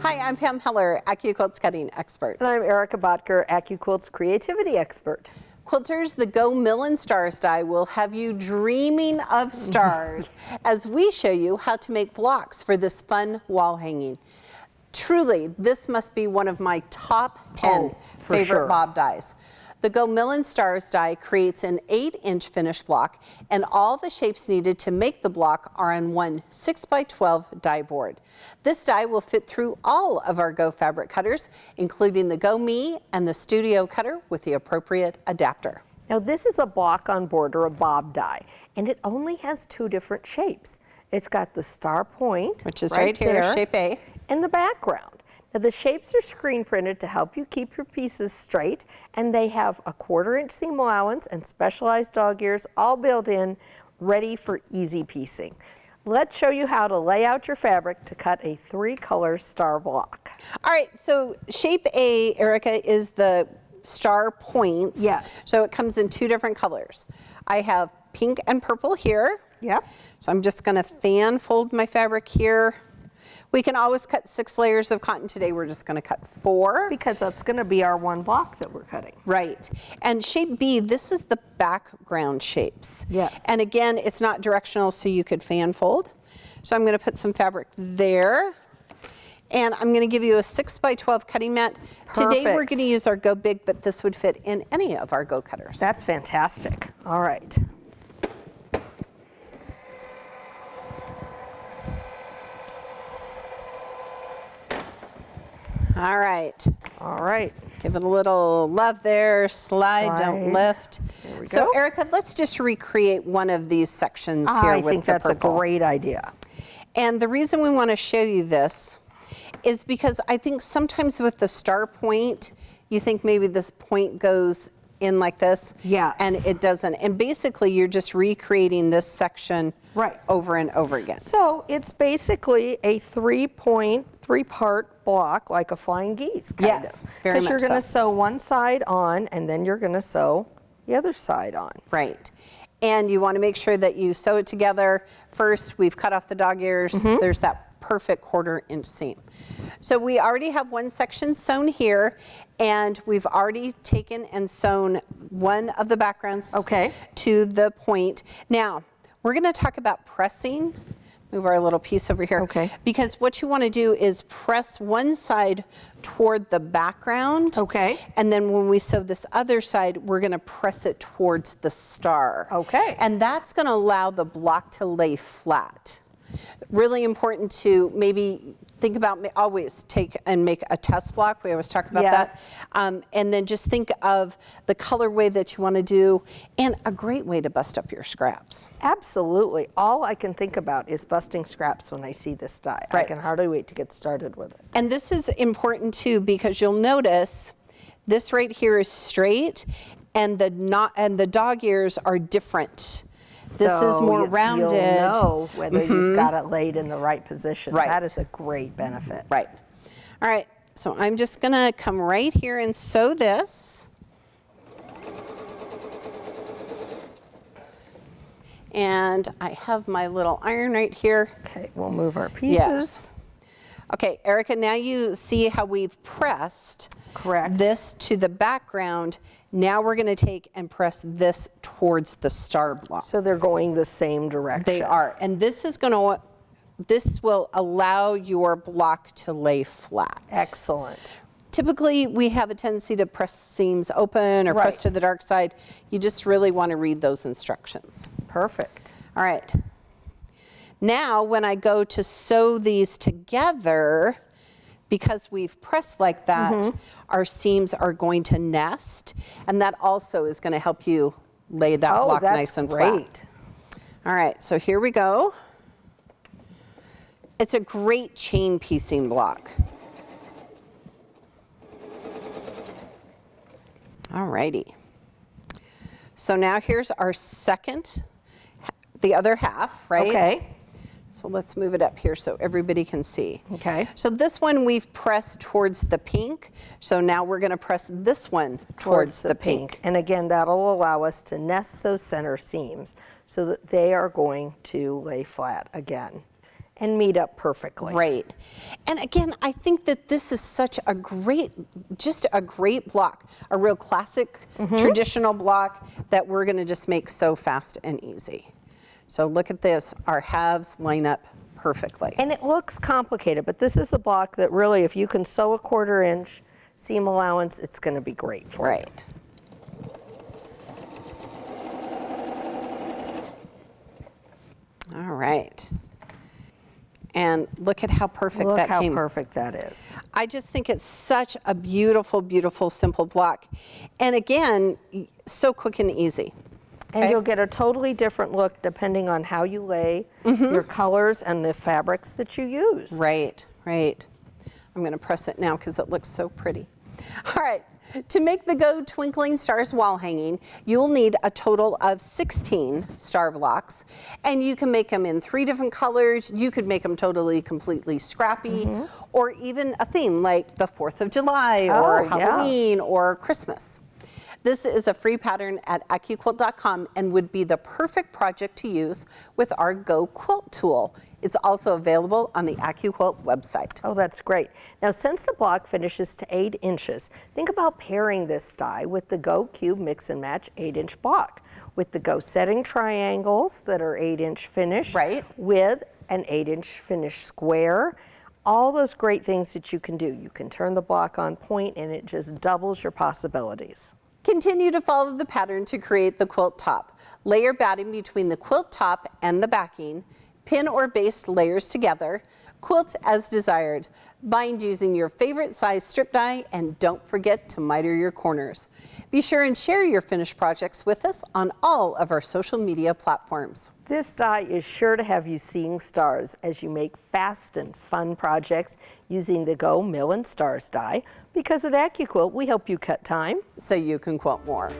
Hi, I'm Pam Heller, AccuQuilt's cutting expert. And I'm Erica Botker, AccuQuilt's creativity expert. Quilters, the Go Million Stars die will have you dreaming of stars as we show you how to make blocks for this fun wall hanging. Truly, this must be one of my top 10 favorite bob dies. The Go Million Stars die creates an 8-inch finished block, and all the shapes needed to make the block are on one 6x12 die board. This die will fit through all of our Go fabric cutters, including the Go Me and the Studio cutter with the appropriate adapter. Now this is a block on board, or a bob die, and it only has 2 different shapes. It's got the star point, which is right here, there, shape A, and the background. Now the shapes are screen printed to help you keep your pieces straight, and they have a 1/4-inch seam allowance and specialized dog ears all built in, ready for easy piecing. Let's show you how to lay out your fabric to cut a 3-color star block. All right, so shape A, Erica, is the star points. Yes. So it comes in 2 different colors. I have pink and purple here. Yep. So I'm just gonna fan fold my fabric here. We can always cut 6 layers of cotton. Today we're just gonna cut 4. Because that's gonna be our 1 block that we're cutting. Right. And shape B, this is the background shapes. Yes. And again, it's not directional, so you could fan fold. So I'm gonna put some fabric there. And I'm gonna give you a 6x12 cutting mat. Today we're gonna use our Go Big, but this would fit in any of our Go cutters. That's fantastic. All right. All right. All right. Give it a little love there. Slide. Don't lift. There we So go. Erica, let's just recreate one of these sections here with the purple. I think that's a great idea. And the reason we want to show you this is because I think sometimes with the star point, you think maybe this point goes in like this. Yes. And it doesn't. And basically you're just recreating this section over and over again. So it's basically a 3-part block, like a flying geese, kind of. Yes, very much so. Because you're going to sew one side on, and then you're going to sew the other side on. Right. And you want to make sure that you sew it together. First, we've cut off the dog ears. There's that perfect 1/4-inch seam. So we already have one section sewn here, and we've already taken and sewn one of the backgrounds to the point. Now, we're going to talk about pressing. Move our little piece over here. Okay. Because what you want to do is press one side toward the background. Okay. And then when we sew this other side, we're going to press it towards the star. Okay. And that's going to allow the block to lay flat. Really important to maybe think about, always take and make a test block. We always talk about that. And then just think of the colorway that you want to do, and a great way to bust up your scraps. Absolutely. All I can think about is busting scraps when I see this die. I can hardly wait to get started with it. And this is important too, because you'll notice this right here is straight, and the dog ears are different. This is more rounded. You'll know whether you've got it laid in the right position. That is a great benefit. Right. All right, so I'm just gonna come right here and sew this. And I have my little iron right here. Okay, we'll move our pieces. Yes. Okay, Erica, now you see how we've pressed this to the background. Now we're going to take and press this towards the star block. So they're going the same direction. They are. And this is going to, this will allow your block to lay flat. Excellent. Typically, we have a tendency to press seams open or press to the dark side. You just really want to read those instructions. Perfect. All right. Now, when I go to sew these together, because we've pressed like that, our seams are going to nest, and that also is going to help you lay that block nice and flat. All right, so here we go. It's a great chain piecing block. All righty. So now here's our second, the other half, right? Okay. So let's move it up here so everybody can see. Okay. So this one we've pressed towards the pink. So now we're going to press this one towards the pink. And again, that'll allow us to nest those center seams so that they are going to lay flat again. and meet up perfectly. Right. And again, I think that this is such a great, just a great block, a real classic traditional block that we're going to just make so fast and easy. So look at this, our halves line up perfectly. And it looks complicated, but this is the block that really, if you can sew a 1/4 inch seam allowance, it's going to be great for you. Right. All right. And look at how perfect Look that how came. perfect that is. I just think it's such a beautiful, beautiful, simple block. And again, so quick and easy. And Okay. you'll get a totally different look depending on how you lay your colors and the fabrics that you use. Right, right. I'm going to press it now because it looks so pretty. All right. To make the Go Twinkling Stars Wall Hanging, you'll need a total of 16 star blocks, and you can make them in 3 different colors. You could make them totally, completely scrappy, or even a theme like the 4th of July, or Oh, Halloween, or Christmas. This is a free pattern at AccuQuilt.com and would be the perfect project to use with our Go Quilt tool. It's also available on the AccuQuilt website. Oh, that's great. Now, since the block finishes to 8 inches, think about pairing this die with the Go Cube Mix and Match 8-inch block, with the Go setting triangles that are 8-inch finish, Right. with an 8-inch finish square. All those great things that you can do. You can turn the block on point and it just doubles your possibilities. Continue to follow the pattern to create the quilt top. Layer batting between the quilt top and the backing. Pin or baste layers together. Quilt as desired. Bind using your favorite size strip die, and don't forget to miter your corners. Be sure and share your finished projects with us on all of our social media platforms. This die is sure to have you seeing stars as you make fast and fun projects using the Go Mill and Stars die, because at AccuQuilt we help you cut time So you can quilt more.